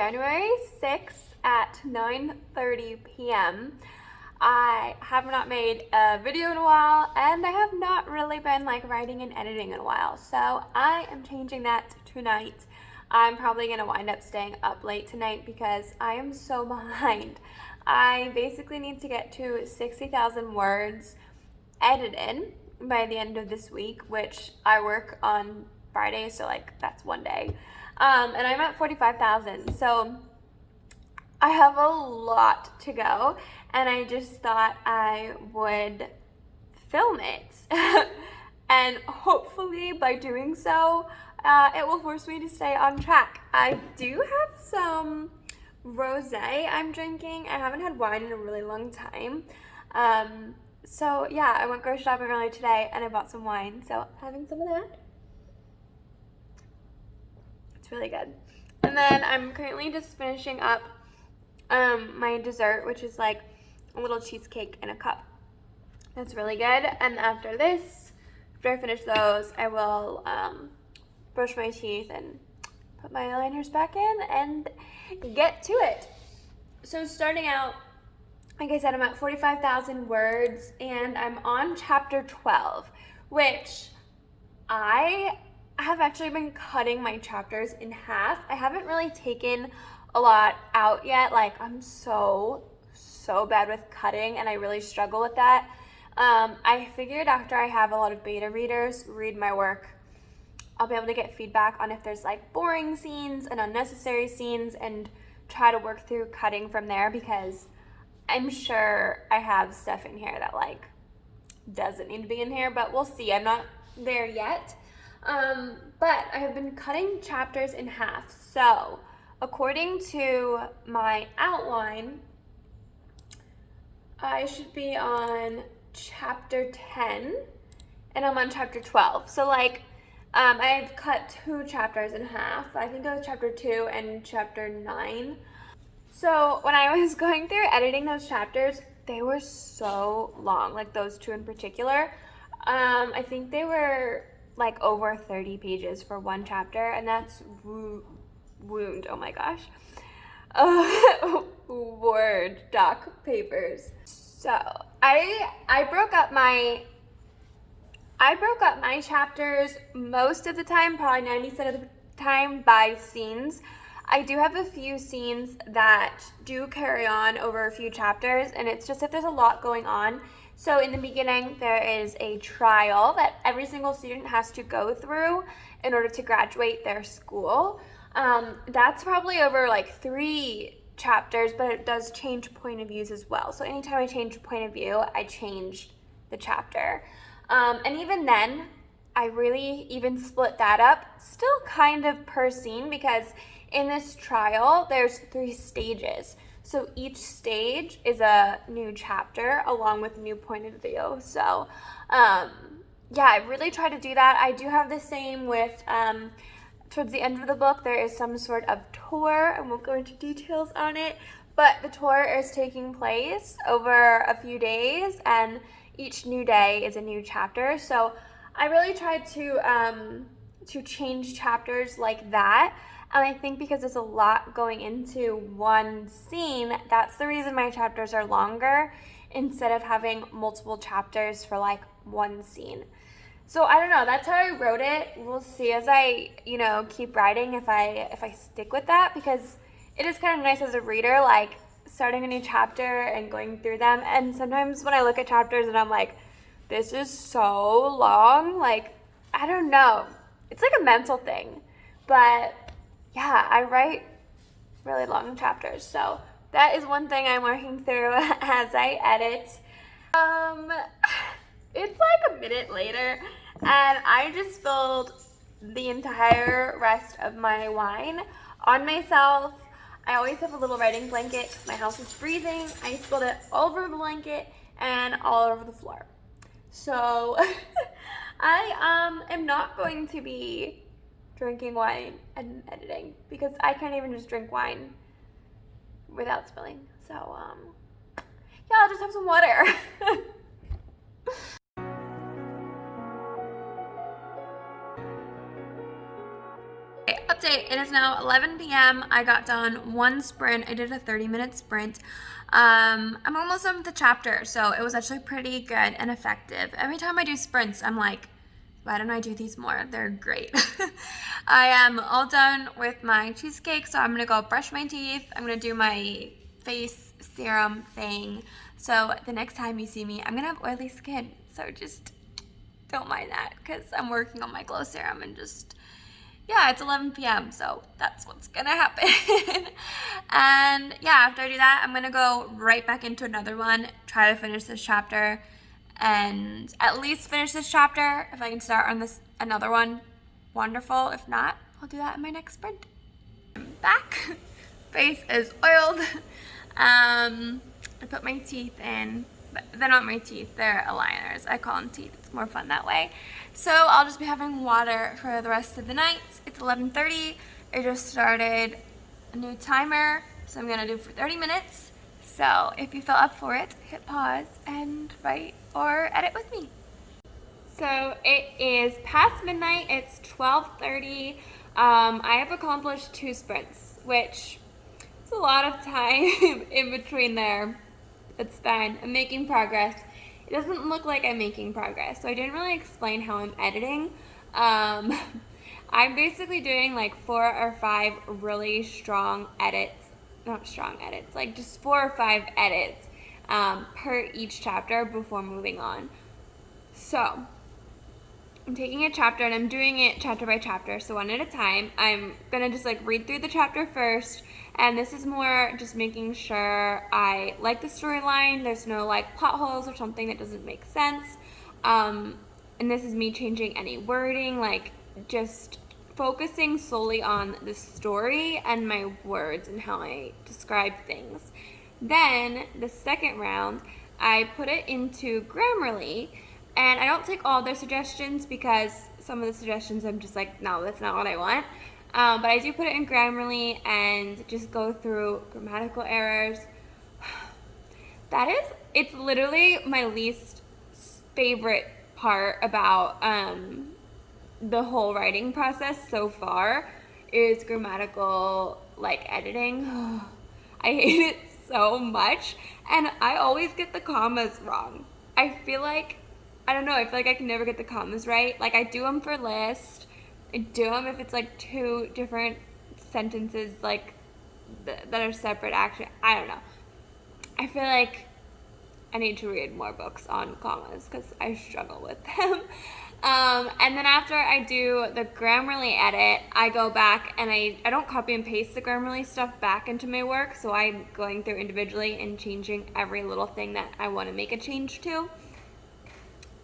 January 6th at 9:30 p.m. I have not made a video in a while, and I have not really been like writing and editing in a while, so I am changing that tonight. I'm probably gonna wind up staying up late tonight because I am so behind. I basically need to get to 60,000 words edited by the end of this week, which I work on Friday, so like that's one day. And I'm at 45,000, so I have a lot to go, and I just thought I would film it. And hopefully by doing so, it will force me to stay on track. I do have some rosé I'm drinking. I haven't had wine in a really long time. So yeah, I went grocery shopping earlier today and I bought some wine, so having some of that. It's really good. And then I'm currently just finishing up my dessert, which is like a little cheesecake in a cup. That's really good. And after this, after I finish those, I will brush my teeth and put my eyeliners back in and get to it. So starting out, like I said, I'm at 45,000 words and I'm on chapter 12, which I have actually been cutting my chapters in half. I haven't really taken a lot out yet. Like, I'm so bad with cutting and I really struggle with that. I figured after I have a lot of beta readers read my work, I'll be able to get feedback on if there's like boring scenes and unnecessary scenes and try to work through cutting from there, because I'm sure I have stuff in here that like doesn't need to be in here, but we'll see. I'm not there yet. But I have been cutting chapters in half. So according to my outline, I should be on chapter 10 and I'm on chapter 12. So like, I've cut 2 chapters in half. I think it was chapter 2 and chapter 9. So when I was going through editing those chapters, they were so long, like those 2 in particular. I think they were like over 30 pages for one chapter, and that's wound, oh my gosh. Word doc papers. So I broke up my chapters most of the time, probably 90% of the time, by scenes. I do have a few scenes that do carry on over a few chapters, and it's just if there's a lot going on. So in the beginning, there is a trial that every single student has to go through in order to graduate their school. That's probably over like 3 chapters, but it does change point of views as well. So anytime I change point of view, I changed the chapter. And even then, I really even split that up, still kind of per scene, because in this trial, there's 3 stages. So each stage is a new chapter along with a new point of view. So yeah, I really try to do that. I do have the same with, towards the end of the book, there is some sort of tour. I won't go into details on it, but the tour is taking place over a few days, and each new day is a new chapter. So I really tried to change chapters like that. And I think because there's a lot going into one scene, that's the reason my chapters are longer instead of having multiple chapters for like one scene. So I don't know, that's how I wrote it. We'll see as I, keep writing if I stick with that, because it is kind of nice as a reader, like starting a new chapter and going through them. And sometimes when I look at chapters and I'm like, this is so long, like, I don't know. It's like a mental thing. But yeah, I write really long chapters, so that is one thing I'm working through as I edit. It's like a minute later, and I just spilled the entire rest of my wine on myself. I always have a little writing blanket. My house is freezing. I spilled it all over the blanket and all over the floor. So I am not going to be drinking wine and editing, because I can't even just drink wine without spilling. So yeah, I'll just have some water. Okay, update. Alright, it is now 11 p.m. I got done one sprint. I did a 30-minute sprint. I'm almost done with the chapter, so it was actually pretty good and effective. Every time I do sprints, I'm like, why don't I do these more? They're great. I am all done with my cheesecake, so I'm going to go brush my teeth. I'm going to do my face serum thing. So the next time you see me, I'm going to have oily skin. So just don't mind that because I'm working on my glow serum and just... yeah, it's 11 p.m., so that's what's gonna happen. And yeah, after I do that, I'm gonna go right back into another one, try to finish this chapter, and at least finish this chapter. If I can start on this another one, wonderful. If not, I'll do that in my next sprint. I'm back. Face is oiled. I put my teeth in. They're not my teeth, they're aligners. I call them teeth. It's more fun that way. So I'll just be having water for the rest of the night. It's 11:30. I just started a new timer, so I'm gonna do for 30 minutes. So if you feel up for it, hit pause and write or edit with me. So it is past midnight. It's 12:30. I have accomplished 2 sprints, which is a lot of time in between there. It's fine. I'm making progress. It doesn't look like I'm making progress, so I didn't really explain how I'm editing. I'm basically doing like 4 or 5 really strong edits, not strong edits, like just 4 or 5 edits per each chapter before moving on. So I'm taking a chapter and I'm doing it chapter by chapter, so one at a time. I'm gonna just like read through the chapter first, and this is more just making sure I like the storyline, there's no like plot holes or something that doesn't make sense. And this is me changing any wording, like just focusing solely on the story and my words and how I describe things. Then the second round, I put it into Grammarly. And I don't take all their suggestions because some of the suggestions I'm just like, no, that's not what I want. But I do put it in Grammarly and just go through grammatical errors. It's literally my least favorite part about the whole writing process so far is grammatical like editing. I hate it so much. And I always get the commas wrong. I feel like I can never get the commas right. Like, I do them for list. I do them if it's, like, 2 different sentences, like, that are separate, actually. I don't know. I feel like I need to read more books on commas because I struggle with them. And then after I do the Grammarly edit, I go back and I don't copy and paste the Grammarly stuff back into my work, so I'm going through individually and changing every little thing that I want to make a change to.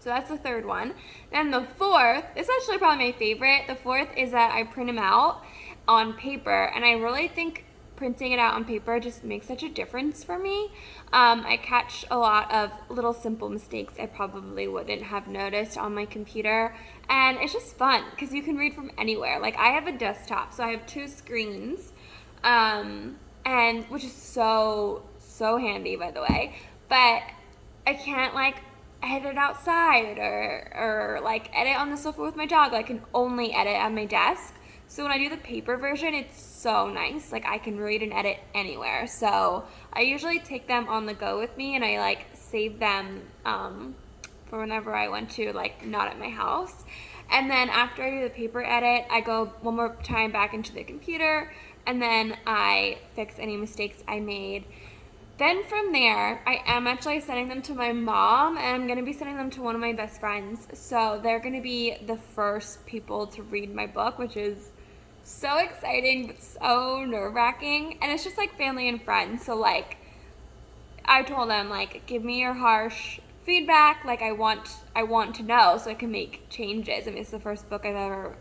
So that's the third one. Then the fourth, this is actually probably my favorite. The fourth is that I print them out on paper, and I really think printing it out on paper just makes such a difference for me. I catch a lot of little simple mistakes I probably wouldn't have noticed on my computer, and it's just fun because you can read from anywhere. Like, I have a desktop, so I have 2 screens, and which is so handy, by the way, but I can't like edit outside or like edit on the sofa with my dog. I can only edit at my desk. So when I do the paper version, it's so nice. Like, I can read and edit anywhere. So I usually take them on the go with me, and I like save them for whenever I want to, like, not at my house. And then after I do the paper edit, I go one more time back into the computer, and then I fix any mistakes I made. Then from there, I am actually sending them to my mom, and I'm going to be sending them to one of my best friends. So they're going to be the first people to read my book, which is so exciting but so nerve-wracking. And it's just like family and friends. So like, I told them, like, give me your harsh feedback. Like, I want to know so I can make changes. I mean, it's the first book I've ever,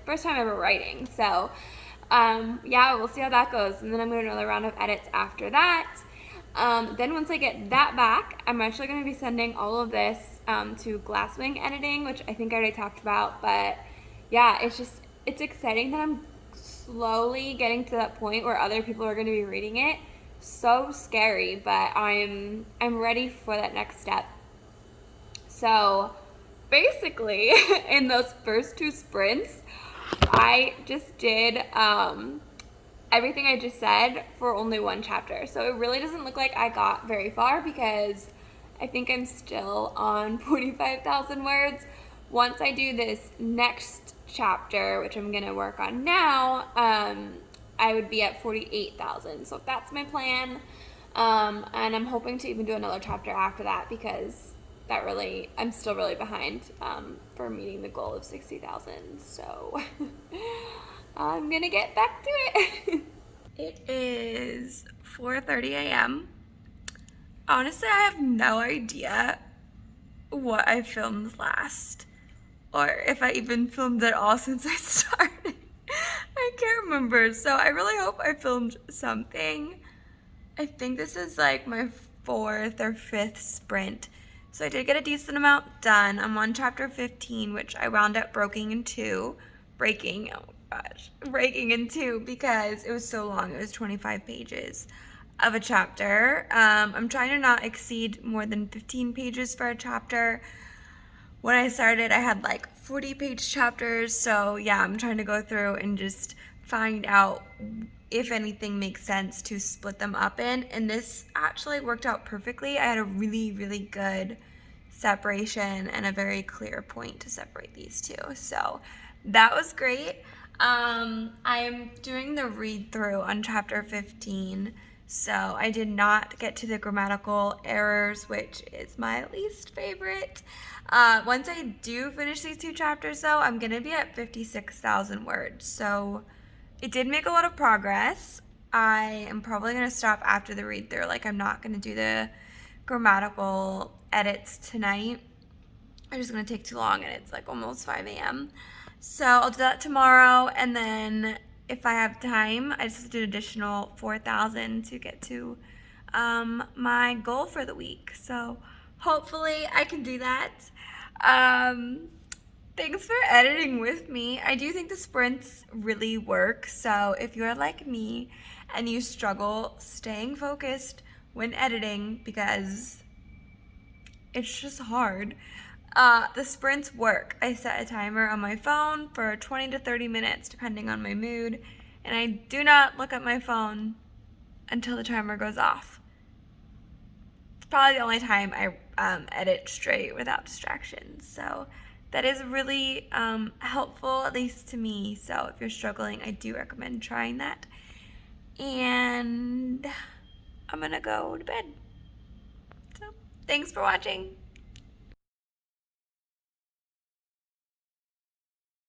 first time ever writing. So yeah, we'll see how that goes. And then I'm going to do another round of edits after that. Then once I get that back, I'm actually going to be sending all of this to Glasswing Editing, which I think I already talked about. But yeah, it's exciting that I'm slowly getting to that point where other people are going to be reading it. So scary, but I'm ready for that next step. So basically, in those first 2 sprints, I just did everything I just said for only one chapter. So it really doesn't look like I got very far because I think I'm still on 45,000 words. Once I do this next chapter, which I'm going to work on now, I would be at 48,000. So that's my plan. And I'm hoping to even do another chapter after that because I'm still really behind for meeting the goal of 60,000. So I'm gonna get back to it. It is 4:30 a.m. Honestly, I have no idea what I filmed last, or if I even filmed at all since I started. I can't remember. So I really hope I filmed something. I think this is like my 4th or 5th sprint. So I did get a decent amount done. I'm on chapter 15, which I wound up breaking in two because it was so long. It was 25 pages of a chapter. I'm trying to not exceed more than 15 pages for a chapter. When I started, I had like 40-page chapters. So yeah, I'm trying to go through and just find out if anything makes sense to split them up in. And this actually worked out perfectly. I had a really, really good separation and a very clear point to separate these two. So that was great. I'm doing the read through on chapter 15. So I did not get to the grammatical errors, which is my least favorite. Once I do finish these 2 chapters though, I'm gonna be at 56,000 words. So it did make a lot of progress. I am probably going to stop after the read through. Like, I'm not going to do the grammatical edits tonight. It's just going to take too long, and it's like almost 5 a.m. So I'll do that tomorrow, and then if I have time, I just have to do an additional 4,000 to get to my goal for the week. So hopefully I can do that. Thanks for editing with me. I do think the sprints really work. So if you're like me and you struggle staying focused when editing because it's just hard, the sprints work. I set a timer on my phone for 20 to 30 minutes depending on my mood, and I do not look at my phone until the timer goes off. It's probably the only time I edit straight without distractions. So that is really helpful, at least to me. So if you're struggling, I do recommend trying that. And I'm gonna go to bed. So thanks for watching.